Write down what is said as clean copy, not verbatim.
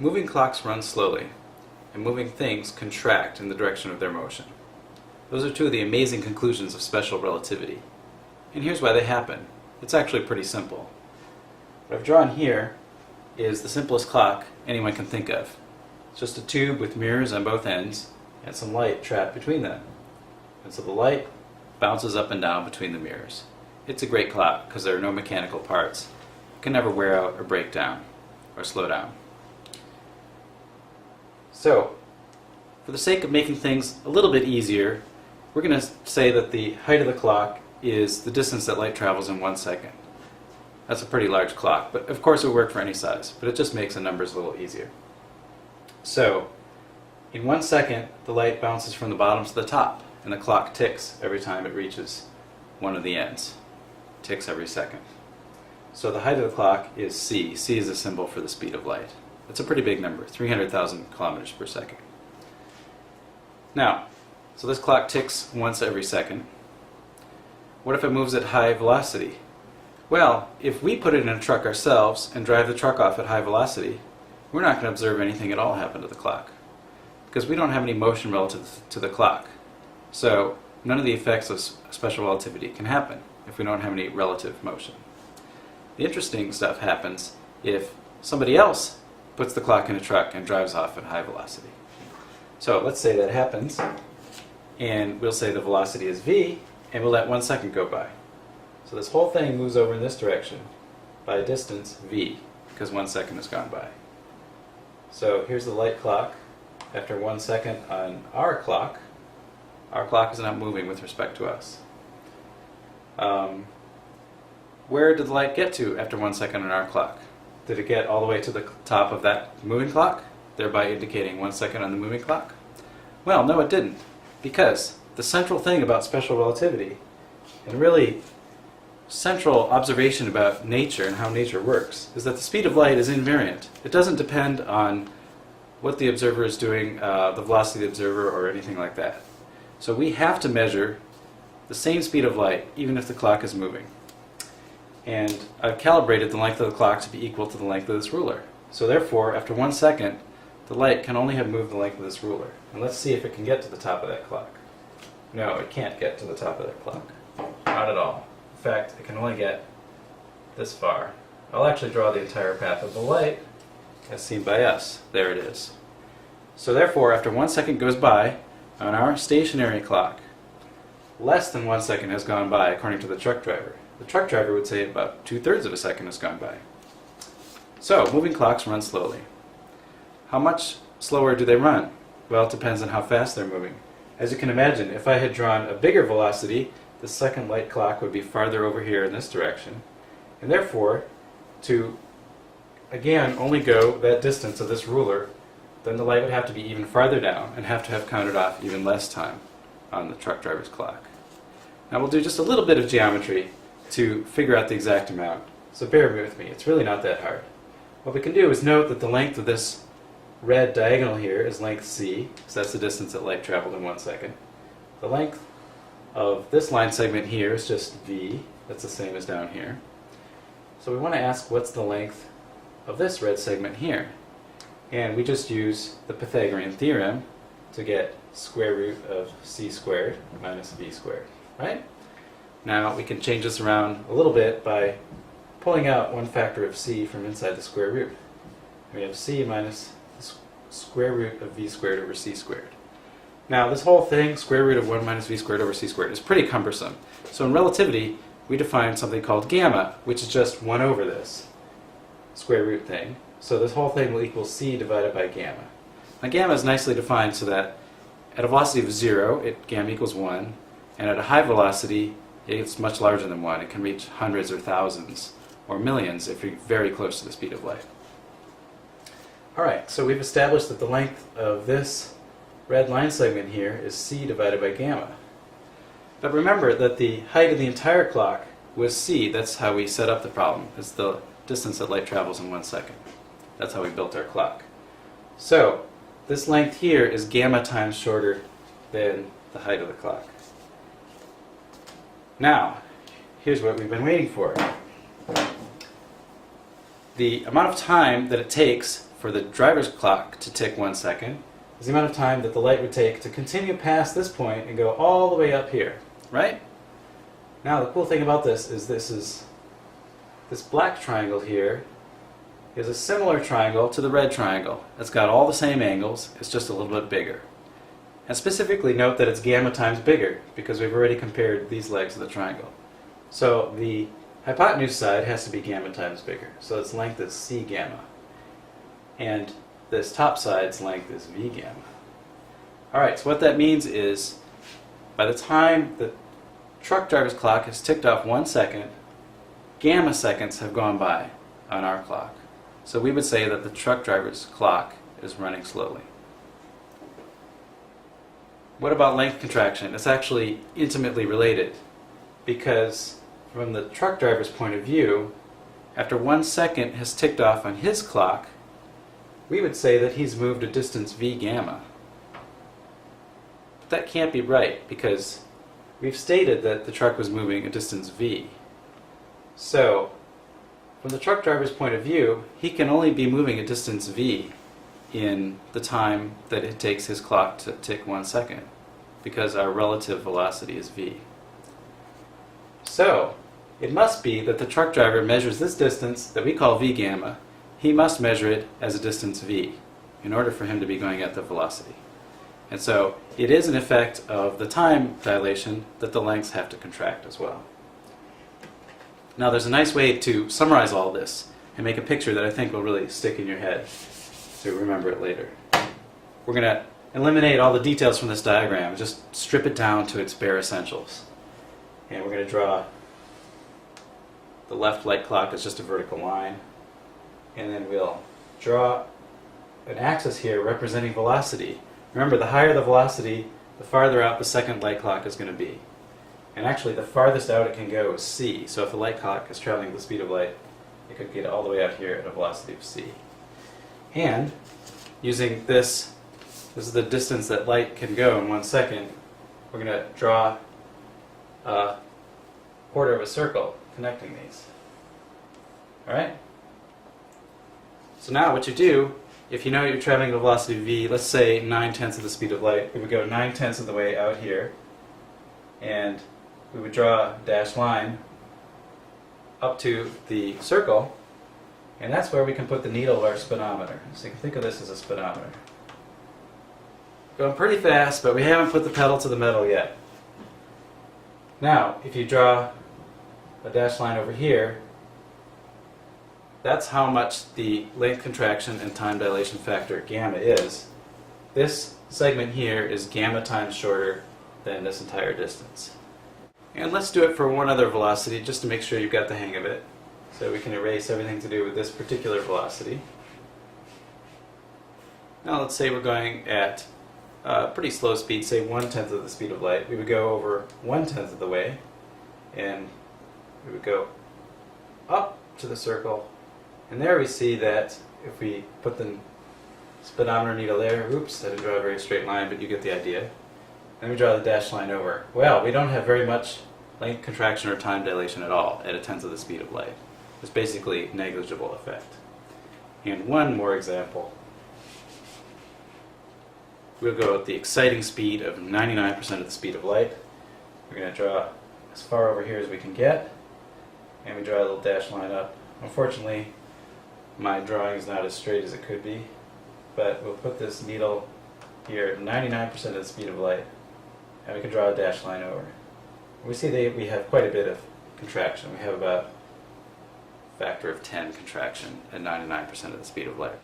Moving clocks run slowly, and moving things contract in the direction of their motion. Those are two of the amazing conclusions of special relativity. And here's why they happen. It's actually pretty simple. What I've drawn here is the simplest clock anyone can think of. It's just a tube with mirrors on both ends and some light trapped between them. And so the light bounces up and down between the mirrors. It's a great clock because there are no mechanical parts. It can never wear out or break down or slow down. So, for the sake of making things a little bit easier, we're going to say that the height of the clock is the distance that light travels in 1 second. That's a pretty large clock, but of course it would work for any size, but it just makes the numbers a little easier. So, in 1 second, the light bounces from the bottom to the top, and the clock ticks every time it reaches one of the ends. It ticks every second. So the height of the clock is c. C is a symbol for the speed of light. It's a pretty big number, 300,000 kilometers per second. Now, so this clock ticks once every second. What if it moves at high velocity? Well, if we put it in a truck ourselves and drive the truck off at high velocity, we're not going to observe anything at all happen to the clock, because we don't have any motion relative to the clock. So none of the effects of special relativity can happen if we don't have any relative motion. The interesting stuff happens if somebody else puts the clock in a truck and drives off at high velocity. So let's say that happens, and we'll say the velocity is v, and we'll let 1 second go by. So this whole thing moves over in this direction by a distance v, because 1 second has gone by. So here's the light clock. After 1 second on our clock is not moving with respect to us. Where did the light get to after 1 second on our clock? Did it get all the way to the top of that moving clock, thereby indicating 1 second on the moving clock? Well, no, it didn't, because the central thing about special relativity, and really central observation about nature and how nature works, is that the speed of light is invariant. It doesn't depend on what the observer is doing, the velocity of the observer, or anything like that. So we have to measure the same speed of light even if the clock is moving. And I've calibrated the length of the clock to be equal to the length of this ruler. So therefore, after 1 second, the light can only have moved the length of this ruler. And let's see if it can get to the top of that clock. No, it can't get to the top of that clock. Not at all. In fact, it can only get this far. I'll actually draw the entire path of the light as seen by us. There it is. So therefore, after 1 second goes by, on our stationary clock, less than 1 second has gone by according to the truck driver. The truck driver would say about 2/3 of a second has gone by. So, moving clocks run slowly. How much slower do they run? Well, it depends on how fast they're moving. As you can imagine, if I had drawn a bigger velocity, the second light clock would be farther over here in this direction. And therefore, to, again, only go that distance of this ruler, then the light would have to be even farther down and have to have counted off even less time on the truck driver's clock. Now we'll do just a little bit of geometry to figure out the exact amount. So bear with me, it's really not that hard. What we can do is note that the length of this red diagonal here is length c, so that's the distance that light traveled in 1 second. The length of this line segment here is just v, that's the same as down here. So we want to ask what's the length of this red segment here. And we just use the Pythagorean theorem to get square root of c squared minus v squared, right? Now we can change this around a little bit by pulling out one factor of c from inside the square root. We have c minus the square root of v squared over c squared. Now this whole thing, square root of 1 minus v squared over c squared, is pretty cumbersome. So in relativity, we define something called gamma, which is just 1 over this square root thing. So this whole thing will equal c divided by gamma. Now gamma is nicely defined so that at a velocity of 0, gamma equals 1, and at a high velocity, it's much larger than 1. It can reach hundreds or thousands or millions if you're very close to the speed of light. Alright, so we've established that the length of this red line segment here is c divided by gamma. But remember that the height of the entire clock was c. That's how we set up the problem. It's the distance that light travels in 1 second. That's how we built our clock. So this length here is gamma times shorter than the height of the clock. Now, here's what we've been waiting for. The amount of time that it takes for the driver's clock to tick 1 second is the amount of time that the light would take to continue past this point and go all the way up here, right? Now the cool thing about this is this black triangle here is a similar triangle to the red triangle. It's got all the same angles, it's just a little bit bigger. And specifically note that it's gamma times bigger, because we've already compared these legs of the triangle. So the hypotenuse side has to be gamma times bigger. So its length is c gamma. And this top side's length is v gamma. Alright, so what that means is by the time the truck driver's clock has ticked off 1 second, gamma seconds have gone by on our clock. So we would say that the truck driver's clock is running slowly. What about length contraction? It's actually intimately related, because from the truck driver's point of view, after 1 second has ticked off on his clock, we would say that he's moved a distance v gamma. But that can't be right, because we've stated that the truck was moving a distance v. So, from the truck driver's point of view, he can only be moving a distance v in the time that it takes his clock to tick 1 second, because our relative velocity is v. So, it must be that the truck driver measures this distance that we call v gamma. He must measure it as a distance v in order for him to be going at the velocity. And so, it is an effect of the time dilation that the lengths have to contract as well. Now there's a nice way to summarize all this and make a picture that I think will really stick in your head, so you remember it later. We're going to eliminate all the details from this diagram, just strip it down to its bare essentials. And we're going to draw the left light clock as just a vertical line, and then we'll draw an axis here representing velocity. Remember, the higher the velocity, the farther out the second light clock is going to be. And actually, the farthest out it can go is c. So if a light clock is traveling at the speed of light, it could get all the way out here at a velocity of c. And using this is the distance that light can go in 1 second, we're going to draw a quarter of a circle connecting these. Alright? So now what you do, if you know you're traveling at a velocity v, let's say 9/10 of the speed of light, we would go 9/10 of the way out here, and we would draw a dashed line up to the circle, and that's where we can put the needle of our speedometer. So you can think of this as a speedometer. Going pretty fast, but we haven't put the pedal to the metal yet. Now, if you draw a dashed line over here, that's how much the length contraction and time dilation factor gamma is. This segment here is gamma times shorter than this entire distance. And let's do it for one other velocity just to make sure you've got the hang of it. So we can erase everything to do with this particular velocity. Now let's say we're going at a pretty slow speed, say 1/10 of the speed of light. We would go over 1/10 of the way, and we would go up to the circle, and there we see that if we put the speedometer needle there, oops, I didn't draw a very straight line, but you get the idea. Then we draw the dashed line over. Well, we don't have very much length contraction or time dilation at all at 1/10 of the speed of light. It's basically negligible effect. And one more example. We'll go at the exciting speed of 99% of the speed of light. We're going to draw as far over here as we can get, and we draw a little dashed line up. Unfortunately, my drawing is not as straight as it could be, but we'll put this needle here at 99% of the speed of light, and we can draw a dashed line over. We see that we have quite a bit of contraction. We have about a factor of 10 contraction at 99% of the speed of light.